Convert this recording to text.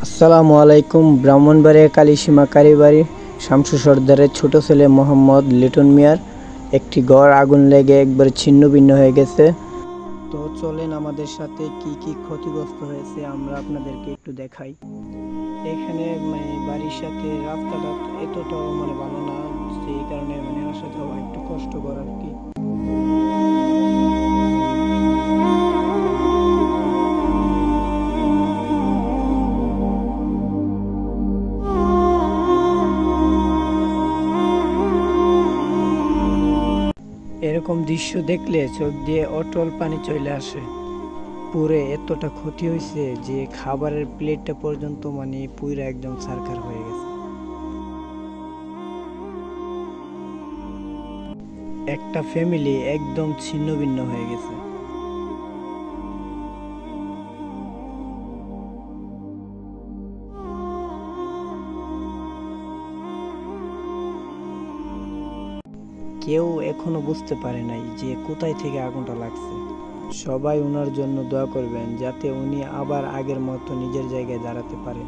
আসসালামু আলাইকুম। ব্রাহ্মণবাড়িয়া কালীসীমা কারিবাড়ি শামসু সর্দারের ছোট ছেলে মোহাম্মদ লিটন মিয়ার একটি ঘর আগুন লেগে একবার ছিন্ন ভিন্ন হয়ে গেছে। তো চলেন আমাদের সাথে কি কি ক্ষতিগ্রস্ত হয়েছে আমরা আপনাদেরকে একটু দেখাই। এখানে বাড়ির সাথে রাস্তাটা এতটাও ভালো না, সেই কারণে আসা যাওয়া একটু কষ্টকর আর কি। এরকম দৃশ্য দেখলে চোখ দিয়ে অটল পানি চলে আসে। পুরে এতটা ক্ষতি হয়েছে যে খাবারের প্লেটটা পর্যন্ত পুরা একদম ছারখার হয়ে গেছে। একটা ফ্যামিলি একদম ছিন্ন ভিন্ন হয়ে গেছে। কেউ এখনো বুঝতে পারে নাই যে কোথায় থেকে আগুনটা লাগছে। সবাই ওনার জন্য দোয়া করবেন যাতে উনি আবার আগের মতো নিজের জায়গায় দাঁড়াতে পারে।